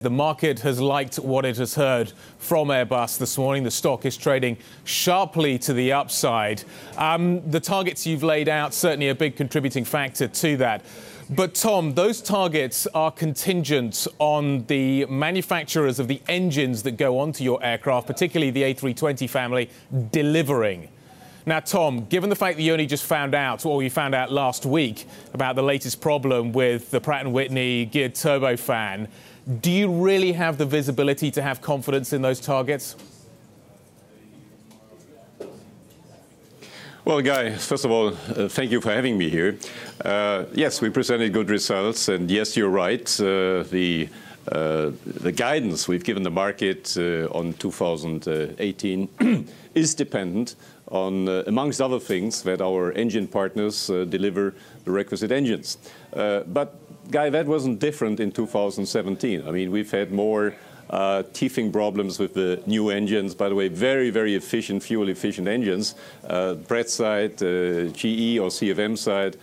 The market has liked what it has heard from Airbus this morning. The stock is trading sharply to the upside. The targets you've laid out, certainly a big contributing factor to that. But, Tom, those targets are contingent on the manufacturers of the engines that go onto your aircraft, particularly the A320 family, delivering. Now, Tom, given the fact that you only just found out, or you found out last week, about the latest problem with the Pratt & Whitney geared turbofan, do you really have the visibility to have confidence in those targets? Well, Guy, first of all, thank you for having me here. Yes, we presented good results, and yes, you're right. The guidance we've given the market on 2018 is dependent on, amongst other things, that our engine partners deliver the requisite engines. But, Guy, that wasn't different in 2017. I mean, we've had more teething problems with the new engines. By the way, very, very efficient, fuel-efficient engines. Pratt side, GE or CFM side.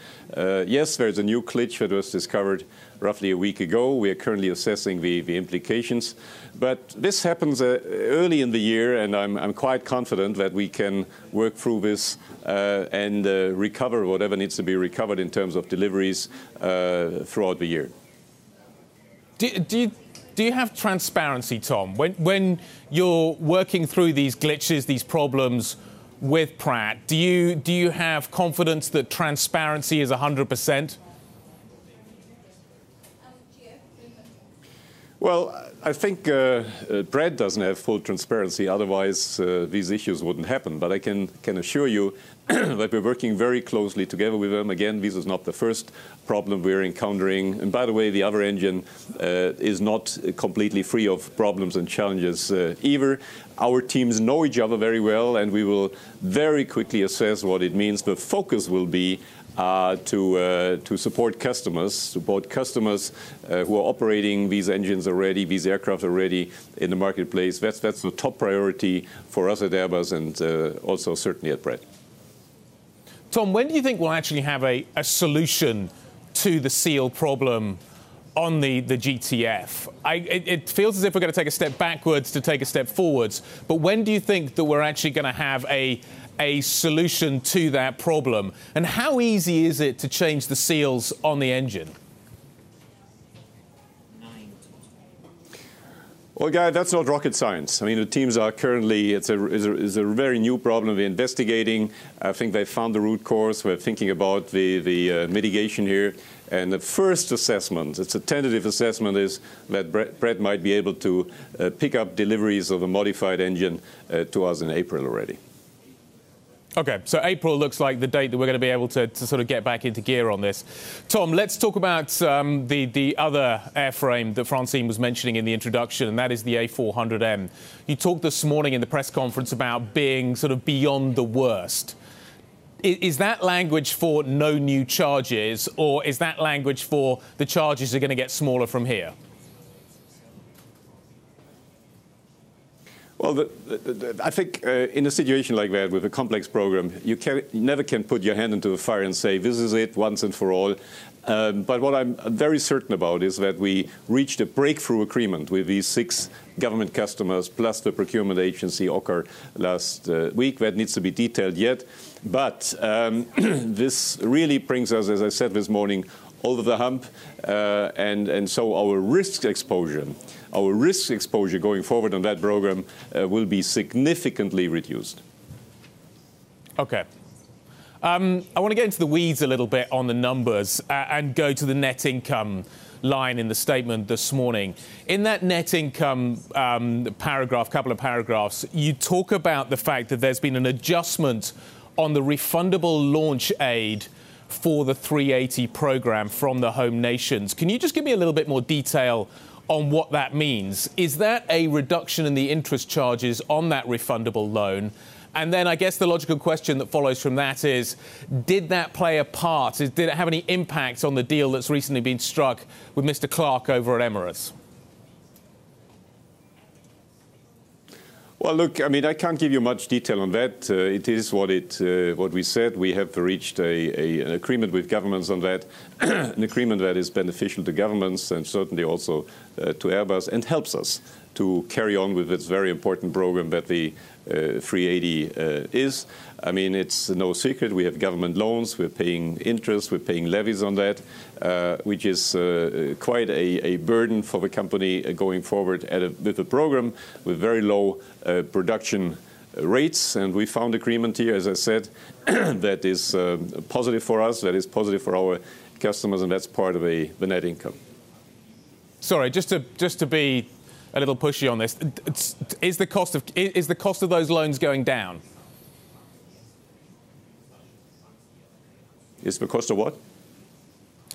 Yes, there's a new glitch that was discovered roughly a week ago. We are currently assessing the implications. But this happens early in the year, and I'm quite confident that we can work through this and recover whatever needs to be recovered in terms of deliveries throughout the year. Do you have transparency, Tom, when you're working through these glitches, these problems with Pratt? Do you have confidence that transparency is 100%? Well, I think Pratt doesn't have full transparency, otherwise these issues wouldn't happen. But I can assure you that we're working very closely together with them. Again, this is not the first problem we're encountering. And by the way, the other engine is not completely free of problems and challenges either. Our teams know each other very well, and we will very quickly assess what it means. The focus will be to support customers who are operating these engines already, these aircraft already in the marketplace. That's the top priority for us at Airbus and also certainly at Pratt. Tom, when do you think we'll actually have a solution to the seal problem on the GTF? It feels as if we're going to take a step backwards to take a step forwards. But when do you think that we're actually going to have a solution to that problem? And how easy is it to change the seals on the engine? Well, Guy, that's not rocket science. I mean, the teams are currently, it's a very new problem we're investigating. I think they found the root cause. We're thinking about the mitigation here. And the first assessment, it's a tentative assessment, is that Pratt might be able to pick up deliveries of a modified engine to us in April already. OK, so April looks like the date that we're going to be able to sort of get back into gear on this. Tom, let's talk about the other airframe that Francine was mentioning in the introduction, and that is the A400M. You talked this morning in the press conference about being sort of beyond the worst. Is that language for no new charges, or is that language for the charges are going to get smaller from here? Well, I think in a situation like that, with a complex program, you never can put your hand into the fire and say, this is it once and for all. But what I'm very certain about is that we reached a breakthrough agreement with these 6 government customers, plus the procurement agency, OCCAR, last week. That needs to be detailed yet. But this really brings us, as I said this morning, over the hump, and so our risk exposure going forward on that program will be significantly reduced. OK. I want to get into the weeds a little bit on the numbers and go to the net income line in the statement this morning. In that net income paragraph, couple of paragraphs, you talk about the fact that there's been an adjustment on the refundable launch aid for the 380 program from the home nations. Can you just give me a little bit more detail on what that means? Is that a reduction in the interest charges on that refundable loan? And then I guess the logical question that follows from that is, did that play a part? Did it have any impact on the deal that's recently been struck with Mr. Clark over at Emirates? Well, look, I mean, I can't give you much detail on that. It is what we said. We have reached an agreement with governments on that, an agreement that is beneficial to governments and certainly also to Airbus and helps us to carry on with this very important program that the 380 is. I mean, it's no secret. We have government loans. We're paying interest. We're paying levies on that, which is quite a burden for the company going forward with a program with very low production rates. And we found agreement here, as I said, that is positive for us, that is positive for our customers, and that's part of the net income. Sorry, just to be a little pushy on this, is the cost of those loans going down? Is the cost of what?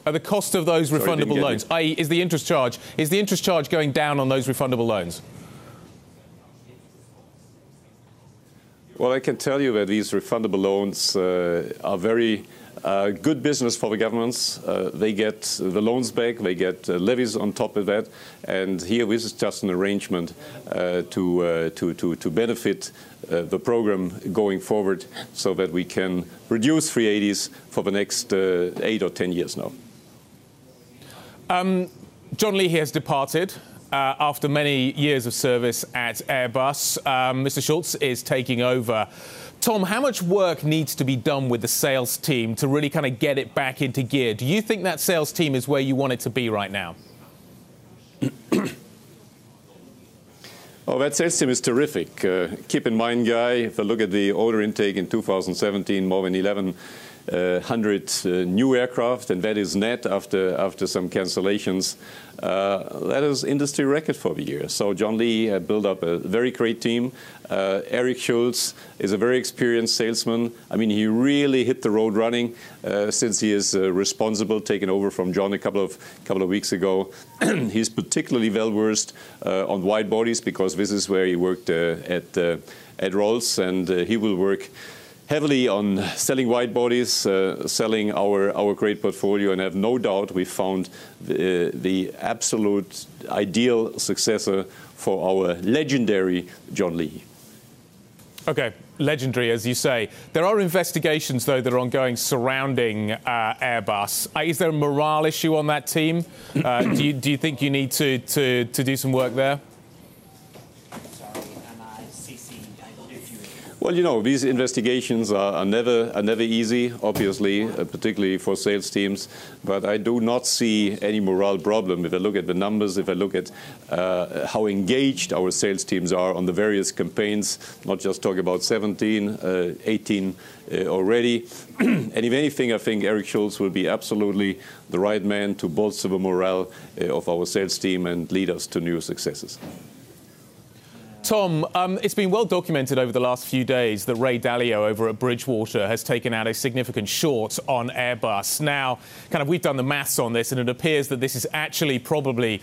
The cost of those refundable loans, i.e., is the interest charge going down on those refundable loans? Well, I can tell you that these refundable loans are very good business for the governments. They get the loans back, they get levies on top of that, and here this is just an arrangement to benefit the program going forward so that we can produce 380s for the next 8 or 10 years now. John Lee has departed after many years of service at Airbus. Mr. Schultz is taking over. Tom, how much work needs to be done with the sales team to really kind of get it back into gear? Do you think that sales team is where you want it to be right now? Oh, that sales team is terrific. Keep in mind, Guy, if I look at the order intake in 2017, more than 1,100 new aircraft, and that is net after some cancellations. That is industry record for the year. So John Lee built up a very great team. Eric Schultz is a very experienced salesman. I mean, he really hit the road running since he is responsible, taken over from John a couple of weeks ago. He's particularly well versed on wide bodies because this is where he worked at Rolls, and he will work heavily on selling wide bodies, selling our great portfolio, and I have no doubt we found the absolute ideal successor for our legendary John Lee. Okay, legendary, as you say. There are investigations, though, that are ongoing surrounding Airbus. Is there a morale issue on that team? Do you think you need to do some work there? Well, you know, these investigations are never easy, obviously, particularly for sales teams. But I do not see any morale problem. If I look at the numbers, if I look at how engaged our sales teams are on the various campaigns, not just talk about 17, 18 already. And if anything, I think Eric Schultz will be absolutely the right man to bolster the morale of our sales team and lead us to new successes. Tom, it's been well documented over the last few days that Ray Dalio over at Bridgewater has taken out a significant short on Airbus. Now, we've done the maths on this, and it appears that this is actually probably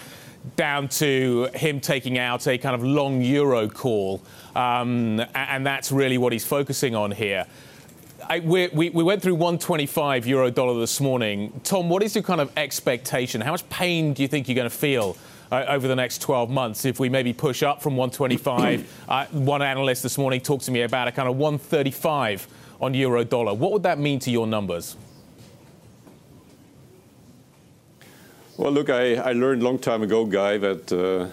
down to him taking out a kind of long euro call, and that's really what he's focusing on here. We went through 125 euro dollar this morning. Tom, what is your kind of expectation? How much pain do you think you're going to feel over the next 12 months if we maybe push up from 125? One analyst this morning talked to me about a kind of 135 on euro dollar. What would that mean to your numbers? Well, look, I learned a long time ago, Guy, that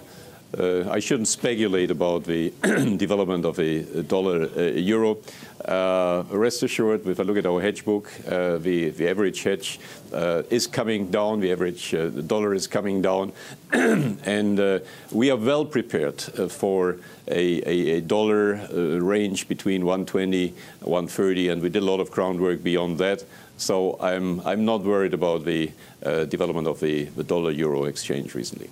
I shouldn't speculate about the development of a dollar-euro. Rest assured, if I look at our hedge book, the average hedge is coming down, the average dollar is coming down, and we are well prepared for a dollar range between 120, 130, and we did a lot of groundwork beyond that. So I'm not worried about the development of the dollar-euro exchange recently.